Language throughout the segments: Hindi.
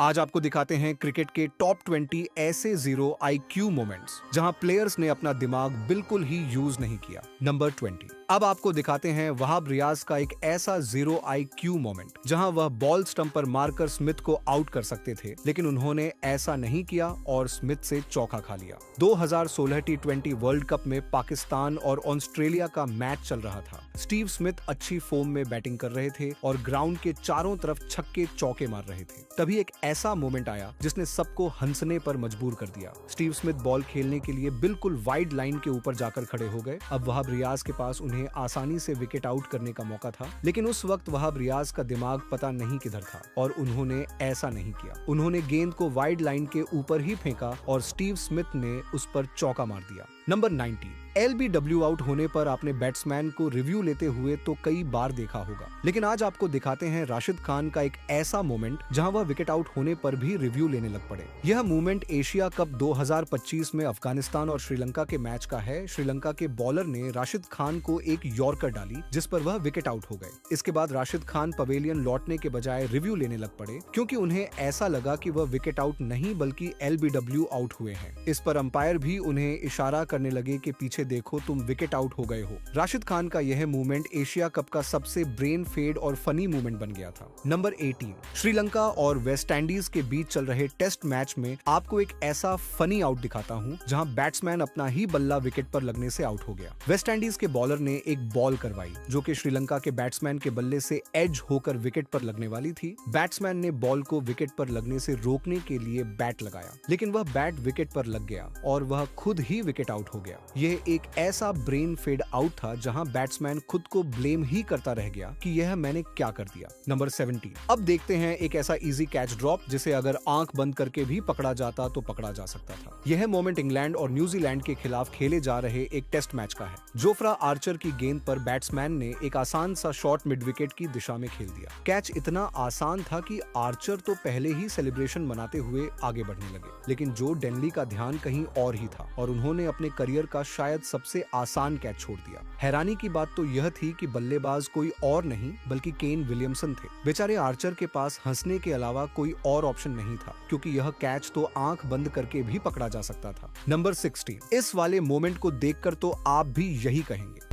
आज आपको दिखाते हैं क्रिकेट के टॉप 20 ऐसे जीरो IQ मोमेंट्स जहां प्लेयर्स ने अपना दिमाग बिल्कुल ही यूज नहीं किया। नंबर 20। अब आपको दिखाते हैं वहाब रियाज का एक ऐसा जीरो IQ मोमेंट जहां वह बॉल स्टंप पर मारकर स्मिथ को आउट कर सकते थे, लेकिन उन्होंने ऐसा नहीं किया और स्मिथ से चौका खा लिया। 2016 T20 वर्ल्ड कप में पाकिस्तान और ऑस्ट्रेलिया का मैच चल रहा था। स्टीव स्मिथ अच्छी फॉर्म में बैटिंग कर रहे थे और ग्राउंड के चारों तरफ छक्के चौके मार रहे थे। तभी एक ऐसा मोमेंट आया जिसने सबको हंसने पर मजबूर कर दिया। स्टीव स्मिथ बॉल खेलने के लिए बिल्कुल वाइड लाइन के ऊपर जाकर खड़े हो गए। अब वहाब रियाज के पास उन्हें आसानी से विकेट आउट करने का मौका था, लेकिन उस वक्त वहाब रियाज का दिमाग पता नहीं किधर था और उन्होंने ऐसा नहीं किया। उन्होंने गेंद को वाइड लाइन के ऊपर ही फेंका और स्टीव स्मिथ ने उस पर चौका मार दिया। नंबर 90। LBW आउट होने पर आपने बैट्समैन को रिव्यू लेते हुए तो कई बार देखा होगा, लेकिन आज आपको दिखाते हैं राशिद खान का एक ऐसा मोमेंट जहां वह विकेट आउट होने पर भी रिव्यू लेने लग पड़े। यह मोमेंट एशिया कप 2025 में अफगानिस्तान और श्रीलंका के मैच का है। श्रीलंका के बॉलर ने राशिद खान को एक यॉर्कर डाली जिस पर वह विकेट आउट हो गए। इसके बाद राशिद खान पवेलियन लौटने के बजाय रिव्यू लेने लग पड़े क्योंकि उन्हें ऐसा लगा कि वह विकेट आउट नहीं बल्कि LBW आउट हुए हैं। इस पर अंपायर भी उन्हें इशारा करने लगे कि पीछे देखो, तुम विकेट आउट हो गए हो। राशिद खान का यह मूवमेंट एशिया कप का सबसे ब्रेन फेड और फनी मूवमेंट बन गया था। नंबर 18। श्रीलंका और वेस्ट इंडीज के बीच चल रहे टेस्ट मैच में आपको एक ऐसा फनी आउट दिखाता हूं जहां बैट्समैन अपना ही बल्ला विकेट पर लगने से आउट हो गया। वेस्ट इंडीज के बॉलर ने एक बॉल करवाई जो कि श्रीलंका के बैट्समैन के बल्ले से एज होकर विकेट पर लगने वाली थी। बैट्समैन ने बॉल को विकेट पर लगने से रोकने के लिए बैट लगाया, लेकिन वह बैट विकेट पर लग गया और वह खुद ही विकेट आउट हो गया। यह एक ऐसा ब्रेन फेड आउट था जहां बैट्समैन खुद को ब्लेम ही करता रह गया कि यह मैंने क्या कर दिया। नंबर 17। अब देखते हैं एक ऐसा इजी कैच ड्रॉप जिसे अगर आंख बंद करके भी पकड़ा जाता तो पकड़ा जा सकता था। यह मोमेंट इंग्लैंड और न्यूजीलैंड के खिलाफ खेले जा रहे एक टेस्ट मैच का है। जोफ्रा आर्चर की गेंद पर बैट्समैन ने एक आसान सा शॉट मिड विकेट की दिशा में खेल दिया। कैच इतना आसान था कि आर्चर तो पहले ही सेलिब्रेशन मनाते हुए आगे बढ़ने लगे, लेकिन जो डेनली का ध्यान कहीं और ही था और उन्होंने अपने करियर का शायद सबसे आसान कैच छोड़ दिया। हैरानी की बात तो यह थी कि बल्लेबाज कोई और नहीं बल्कि केन विलियमसन थे। बेचारे आर्चर के पास हंसने के अलावा कोई और ऑप्शन नहीं था क्योंकि यह कैच तो आंख बंद करके भी पकड़ा जा सकता था। नंबर 16। इस वाले मोमेंट को देखकर तो आप भी यही कहेंगे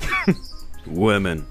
Women.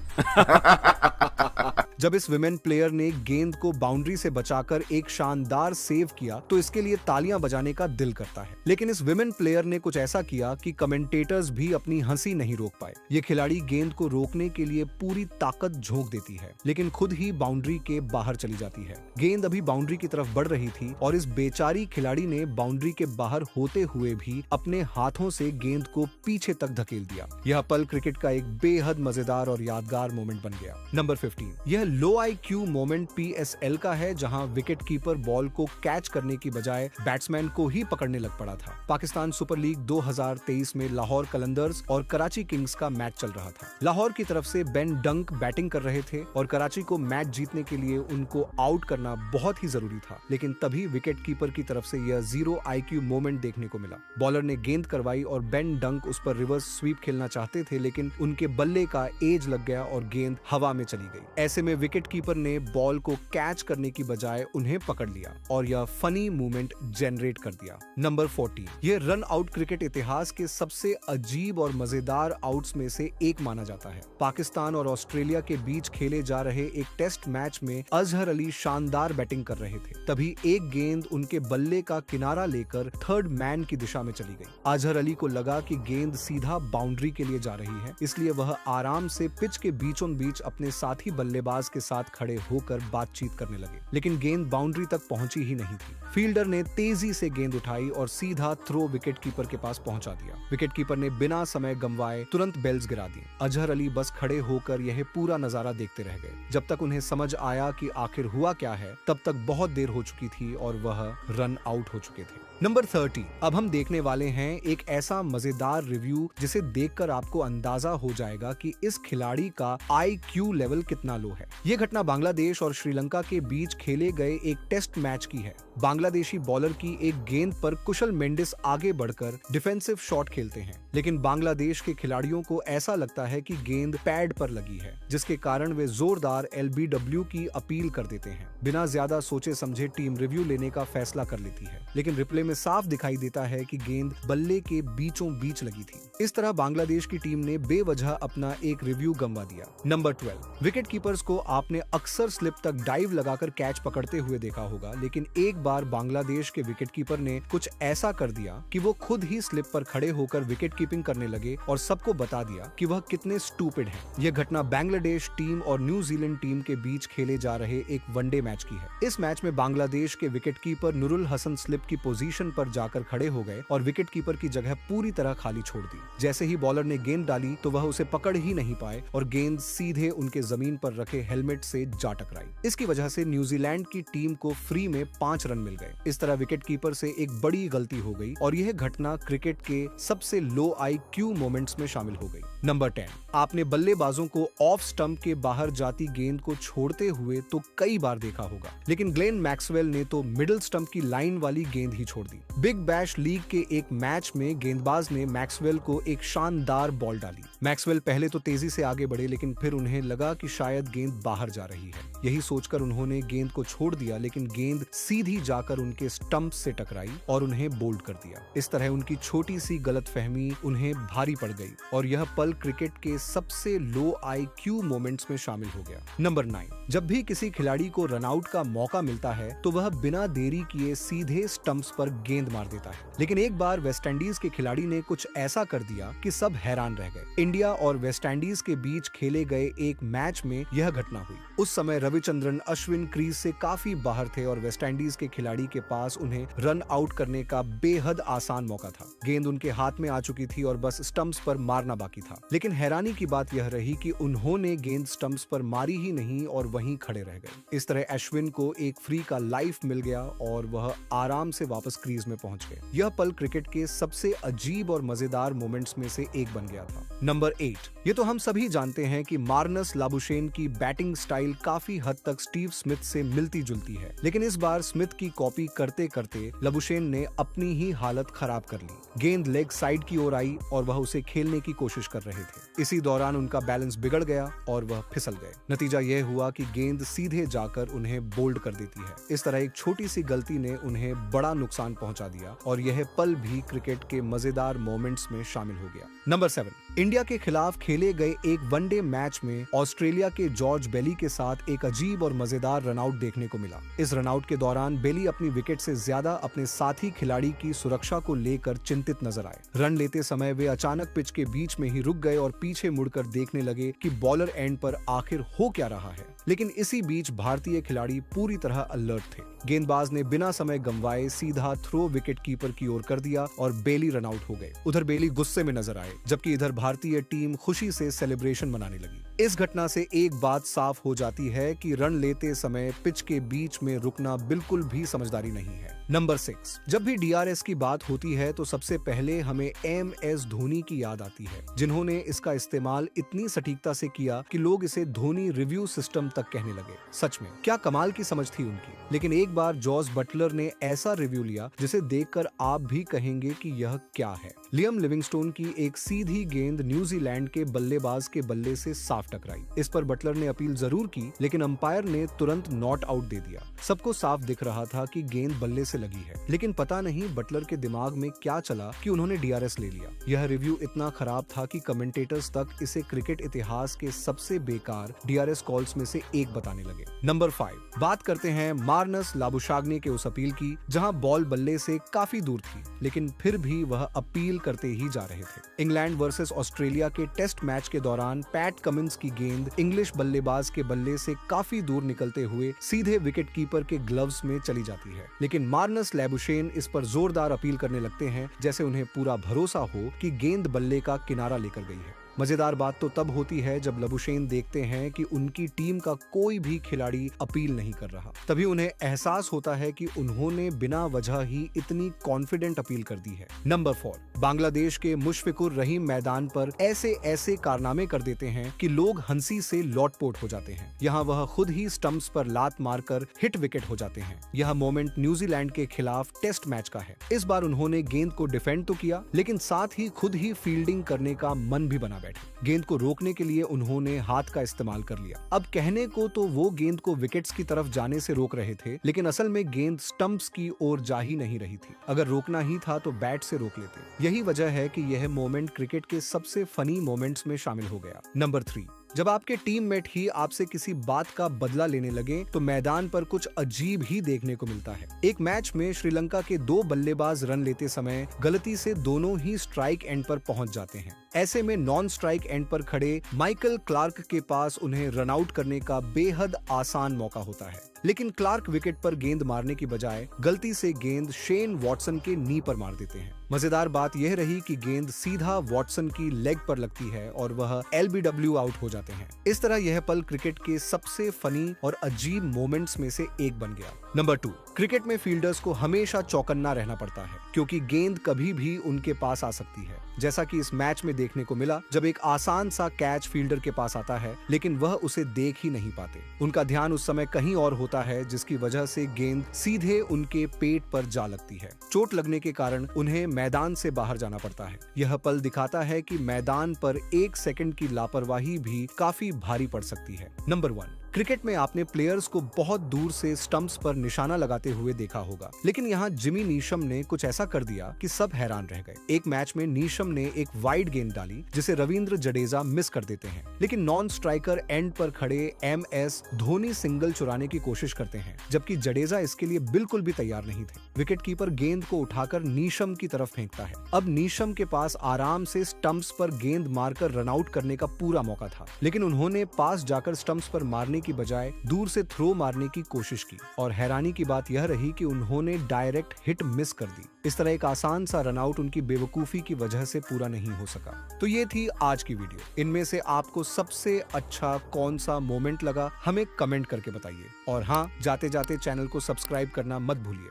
जब इस विमेन प्लेयर ने गेंद को बाउंड्री से बचाकर एक शानदार सेव किया तो इसके लिए तालियां बजाने का दिल करता है, लेकिन इस विमेन प्लेयर ने कुछ ऐसा किया कि कमेंटेटर्स भी अपनी हंसी नहीं रोक पाए। ये खिलाड़ी गेंद को रोकने के लिए पूरी ताकत झोंक देती है, लेकिन खुद ही बाउंड्री के बाहर चली जाती है। गेंद अभी बाउंड्री की तरफ बढ़ रही थी और इस बेचारी खिलाड़ी ने बाउंड्री के बाहर होते हुए भी अपने हाथों से गेंद को पीछे तक धकेल दिया। यह पल क्रिकेट का एक बेहद मजेदार और यादगार मोमेंट बन गया। नंबर 15। यह लो IQ मोमेंट PSL का है जहां विकेट कीपर बॉल को कैच करने की बजाय बैट्समैन को ही पकड़ने लग पड़ा था। पाकिस्तान सुपर लीग 2023 में लाहौर कलंदर्स और कराची किंग्स का मैच चल रहा था। लाहौर की तरफ से बेन डंक बैटिंग कर रहे थे और कराची को मैच जीतने के लिए उनको आउट करना बहुत ही जरूरी था, लेकिन तभी विकेट कीपर की तरफ से यह जीरो IQ मोमेंट देखने को मिला। बॉलर ने गेंद करवाई और बेन डंक उस पर रिवर्स स्वीप खेलना चाहते थे, लेकिन उनके बल्ले का एज लग गया और गेंद हवा में चली गई। ऐसे में विकेट कीपर ने बॉल को कैच करने की बजाय उन्हें पकड़ लिया और यह फनी मूवमेंट जनरेट कर दिया। नंबर 14। यह रन आउट क्रिकेट इतिहास के सबसे अजीब और मजेदार आउट्स में से एक माना जाता है। पाकिस्तान और ऑस्ट्रेलिया के बीच खेले जा रहे एक टेस्ट मैच में अजहर अली शानदार बैटिंग कर रहे थे। तभी एक गेंद उनके बल्ले का किनारा लेकर थर्ड मैन की दिशा में चली गई। अजहर अली को लगा कि गेंद सीधा बाउंड्री के लिए जा रही है, इसलिए वह आराम से पिच के बीचों बीच अपने साथी बल्लेबाज के साथ खड़े होकर बातचीत करने लगे, लेकिन गेंद बाउंड्री तक पहुंची ही नहीं थी। फील्डर ने तेजी से गेंद उठाई और सीधा थ्रो विकेट कीपर के पास पहुंचा दिया। विकेट कीपर ने बिना समय गंवाए तुरंत बेल्स गिरा दी। अजहर अली बस खड़े होकर यह पूरा नजारा देखते रह गए। जब तक उन्हें समझ आया कि आखिर हुआ क्या है, तब तक बहुत देर हो चुकी थी और वह रन आउट हो चुके थे। नंबर 30। अब हम देखने वाले हैं एक ऐसा मजेदार रिव्यू जिसे देखकर आपको अंदाजा हो जाएगा कि इस खिलाड़ी का का IQ लेवल कितना लो है। ये घटना बांग्लादेश और श्रीलंका के बीच खेले गए एक टेस्ट मैच की है। बांग्लादेशी बॉलर की एक गेंद पर कुशल मेंडिस आगे बढ़कर डिफेंसिव शॉट खेलते हैं, लेकिन बांग्लादेश के खिलाड़ियों को ऐसा लगता है कि गेंद पैड पर लगी है, जिसके कारण वे जोरदार LBW की अपील कर देते हैं। बिना ज्यादा सोचे समझे टीम रिव्यू लेने का फैसला कर लेती है, लेकिन रिप्ले में साफ दिखाई देता है कि गेंद बल्ले के बीचों बीच लगी थी। इस तरह बांग्लादेश की टीम ने बेवजह अपना एक रिव्यू गंवा दिया। नंबर 12, विकेट कीपर्स को आपने अक्सर स्लिप तक डाइव लगाकर कैच पकड़ते हुए देखा होगा, लेकिन एक बार बांग्लादेश के विकेट कीपर ने कुछ ऐसा कर दिया कि वो खुद ही स्लिप पर खड़े होकर विकेट कीपिंग करने लगे और सबको बता दिया कि वह कितने स्टूपिड हैं। यह घटना बांग्लादेश टीम और न्यूजीलैंड टीम के बीच खेले जा रहे एक वनडे मैच की है। इस मैच में बांग्लादेश के wicket keeper Nurul Hasan slip की पोजीशन पर जाकर खड़े हो गए और विकेट कीपर की जगह पूरी तरह खाली छोड़ दी। जैसे ही बॉलर ने गेंद डाली तो वह उसे पकड़ ही नहीं पाए और गेंद सीधे उनके जमीन पर रखे हेलमेट से जा टकराई। इसकी वजह से न्यूजीलैंड की टीम को फ्री में 5 रन मिल गए। इस तरह विकेट कीपर से एक बड़ी गलती हो गई और यह घटना क्रिकेट के सबसे लो IQ मोमेंट्स में शामिल हो गई। नंबर 10, आपने बल्लेबाजों को ऑफ स्टंप के बाहर जाती गेंद को छोड़ते हुए तो कई बार देखा होगा, लेकिन ग्लेन मैक्सवेल ने तो मिडिल स्टंप की लाइन वाली गेंद ही छोड़ दी। बिग बैश लीग के एक मैच में गेंदबाज ने मैक्सवेल को एक शानदार बॉल डाली। मैक्सवेल पहले तो तेजी से आगे बढ़े, लेकिन फिर उन्हें लगा कि शायद गेंद बाहर जा रही है। यही सोचकर उन्होंने गेंद को छोड़ दिया, लेकिन गेंद सीधी जाकर उनके स्टंप से टकराई और उन्हें बोल्ड कर दिया। इस तरह उनकी छोटी सी गलतफहमी उन्हें भारी पड़ गई और यह पल क्रिकेट के सबसे लो IQ मोमेंट्स में शामिल हो गया। नंबर 9, जब भी किसी खिलाड़ी को रनआउट का मौका मिलता है तो वह बिना देरी किए सीधे स्टंप्स पर गेंद मार देता है, लेकिन एक बार वेस्टइंडीज के खिलाड़ी ने कुछ ऐसा कर दिया कि सब हैरान रह गए। इंडिया और वेस्टइंडीज के बीच खेले गए एक मैच में यह घटना हुई। उस समय रविचंद्रन अश्विन क्रीज से काफी बाहर थे और वेस्टइंडीज के खिलाड़ी के पास उन्हें रन आउट करने का बेहद आसान मौका था। गेंद उनके हाथ में आ चुकी थी और बस स्टंप्स पर मारना बाकी था, लेकिन हैरानी की बात यह रही कि उन्होंने गेंद स्टंप्स पर मारी ही नहीं और वहीं खड़े रह गए। इस तरह अश्विन को एक फ्री का लाइफ मिल गया और वह आराम से वापस क्रीज में पहुंच गए। यह पल क्रिकेट के सबसे अजीब और मजेदार मोमेंट्स में से एक बन गया था। नंबर 8, ये तो हम सभी जानते हैं कि मार्नस लाबुशेन की बैटिंग स्टाइल काफी हद तक स्टीव स्मिथ से मिलती जुलती है, लेकिन इस बार स्मिथ की कॉपी करते करते लाबुशेन ने अपनी ही हालत खराब कर ली। गेंद लेग साइड की ओर आई और वह उसे खेलने की कोशिश कर रहे थे। इसी दौरान उनका बैलेंस बिगड़ गया और वह फिसल गए। नतीजा यह हुआ कि गेंद सीधे जाकर उन्हें बोल्ड कर देती है। इस तरह एक छोटी सी गलती ने उन्हें बड़ा नुकसान पहुंचा दिया और यह पल भी क्रिकेट के मजेदार मोमेंट्स में शामिल हो गया। नंबर 7, इंडिया के खिलाफ खेले गए एक वनडे मैच में ऑस्ट्रेलिया के जॉर्ज बेली के साथ एक अजीब और मजेदार रनआउट देखने को मिला। इस रनआउट के दौरान बेली अपनी विकेट से ज्यादा अपने साथी खिलाड़ी की सुरक्षा को लेकर चिंतित नजर आए। रन लेते समय वे अचानक पिच के बीच में ही रुक गए और पीछे मुड़कर देखने लगे कि बॉलर एंड पर आखिर हो क्या रहा है। लेकिन इसी बीच भारतीय खिलाड़ी पूरी तरह अलर्ट थे। गेंदबाज ने बिना समय गंवाए सीधा थ्रो विकेट कीपर की ओर कर दिया और बेली रनआउट हो गए। उधर बेली गुस्से में नजर आए, जबकि इधर भारतीय टीम खुशी से सेलिब्रेशन मनाने लगी। इस घटना से एक बात साफ हो जाती है कि रन लेते समय पिच के बीच में रुकना बिल्कुल भी समझदारी नहीं है। नंबर 6, जब भी DRS की बात होती है तो सबसे पहले हमें MS धोनी की याद आती है, जिन्होंने इसका इस्तेमाल इतनी सटीकता से किया कि लोग इसे धोनी रिव्यू सिस्टम तक कहने लगे। सच में क्या कमाल की समझ थी उनकी। लेकिन एक बार जॉस बटलर ने ऐसा रिव्यू लिया जिसे देखकर आप भी कहेंगे कि यह क्या है। लियम लिविंगस्टोन की एक सीधी गेंद न्यूजीलैंड के बल्लेबाज के बल्ले से साफ टकराई। इस पर बटलर ने अपील जरूर की, लेकिन अंपायर ने तुरंत नॉट आउट दे दिया। सबको साफ दिख रहा था कि गेंद बल्ले से लगी है, लेकिन पता नहीं बटलर के दिमाग में क्या चला कि उन्होंने DRS ले लिया। यह रिव्यू इतना खराब था कि कमेंटेटर्स तक इसे क्रिकेट इतिहास के सबसे बेकार DRS कॉल्स में से एक बताने लगे। नंबर 5, बात करते हैं मार्नस लाबुशाग्ने के उस अपील की, जहां बॉल बल्ले से काफी दूर थी, लेकिन फिर भी वह अपील करते ही जा रहे थे। इंग्लैंड वर्सेस ऑस्ट्रेलिया के टेस्ट मैच के दौरान पैट कमिंस की गेंद इंग्लिश बल्लेबाज के बल्ले से काफी दूर निकलते हुए सीधे विकेट कीपर के ग्लव्स में चली जाती है, लेकिन मार्नस लाबुशेन इस पर जोरदार अपील करने लगते हैं, जैसे उन्हें पूरा भरोसा हो कि गेंद बल्ले का किनारा लेकर गई है। मजेदार बात तो तब होती है जब लबुशेन देखते हैं कि उनकी टीम का कोई भी खिलाड़ी अपील नहीं कर रहा। तभी उन्हें एहसास होता है कि उन्होंने बिना वजह ही इतनी कॉन्फिडेंट अपील कर दी है। नंबर 4, बांग्लादेश के मुशफिकुर रहीम मैदान पर ऐसे कारनामे कर देते हैं कि लोग हंसी से लोटपोट हो जाते हैं। यहाँ वह खुद ही स्टंप्स पर लात मारकर हिट विकेट हो जाते हैं। यह मोमेंट न्यूजीलैंड के खिलाफ टेस्ट मैच का है। इस बार उन्होंने गेंद को डिफेंड तो किया, लेकिन साथ ही खुद ही फील्डिंग करने का मन भी बना बैठे। गेंद को रोकने के लिए उन्होंने हाथ का इस्तेमाल कर लिया। अब कहने को तो वो गेंद को विकेट्स की तरफ जाने से रोक रहे थे, लेकिन असल में गेंद स्टंप्स की ओर जा ही नहीं रही थी। अगर रोकना ही था तो बैट से रोक लेते। यही वजह है कि यह मोमेंट क्रिकेट के सबसे फनी मोमेंट्स में शामिल हो गया। नंबर 3, जब आपके टीममेट ही आपसे किसी बात का बदला लेने लगे तो मैदान पर कुछ अजीब ही देखने को मिलता है। एक मैच में श्रीलंका के 2 बल्लेबाज रन लेते समय गलती से दोनों ही स्ट्राइक एंड पर पहुंच जाते हैं। ऐसे में नॉन स्ट्राइक एंड पर खड़े माइकल क्लार्क के पास उन्हें रन आउट करने का बेहद आसान मौका होता है, लेकिन क्लार्क विकेट पर गेंद मारने की बजाय गलती से गेंद शेन वॉटसन के नी पर मार देते हैं। मजेदार बात यह रही कि गेंद सीधा वॉटसन की लेग पर लगती है और वह LBW आउट हो जाते हैं। इस तरह यह पल क्रिकेट के सबसे फनी और अजीब मोमेंट्स में से एक बन गया। नंबर 2, क्रिकेट में फील्डर्स को हमेशा चौकन्ना रहना पड़ता है, क्योंकि गेंद कभी भी उनके पास आ सकती है। जैसा कि इस मैच में देखने को मिला, जब एक आसान सा कैच फील्डर के पास आता है, लेकिन वह उसे देख ही नहीं पाते। उनका ध्यान उस समय कहीं और होता है, जिसकी वजह से गेंद सीधे उनके पेट पर जा लगती है। चोट लगने के कारण उन्हें मैदान से बाहर जाना पड़ता है। यह पल दिखाता है कि मैदान पर 1 सेकंड की लापरवाही भी काफी भारी पड़ सकती है। नंबर 1, क्रिकेट में आपने प्लेयर्स को बहुत दूर से स्टंप्स पर निशाना लगाते हुए देखा होगा, लेकिन यहाँ जिमी नीशम ने कुछ ऐसा कर दिया कि सब हैरान रह गए। एक मैच में नीशम ने एक वाइड गेंद डाली, जिसे रविंद्र जडेजा मिस कर देते हैं, लेकिन नॉन स्ट्राइकर एंड पर खड़े MS धोनी सिंगल चुराने की कोशिश करते हैं, जबकि जडेजा इसके लिए बिल्कुल भी तैयार नहीं थे। विकेट कीपर गेंद को उठाकर नीशम की तरफ फेंकता है। अब नीशम के पास आराम से स्टंप्स पर गेंद मारकर रन आउट करने का पूरा मौका था, लेकिन उन्होंने पास जाकर स्टंप्स पर मारने की बजाय दूर से थ्रो मारने की कोशिश की, और हैरानी की बात यह रही कि उन्होंने डायरेक्ट हिट मिस कर दी। इस तरह एक आसान सा रन आउट उनकी बेवकूफी की वजह से पूरा नहीं हो सका। तो ये थी आज की वीडियो। इनमें से आपको सबसे अच्छा कौन सा मोमेंट लगा, हमें कमेंट करके बताइए। और हाँ, जाते जाते चैनल को सब्सक्राइब करना मत भूलिए।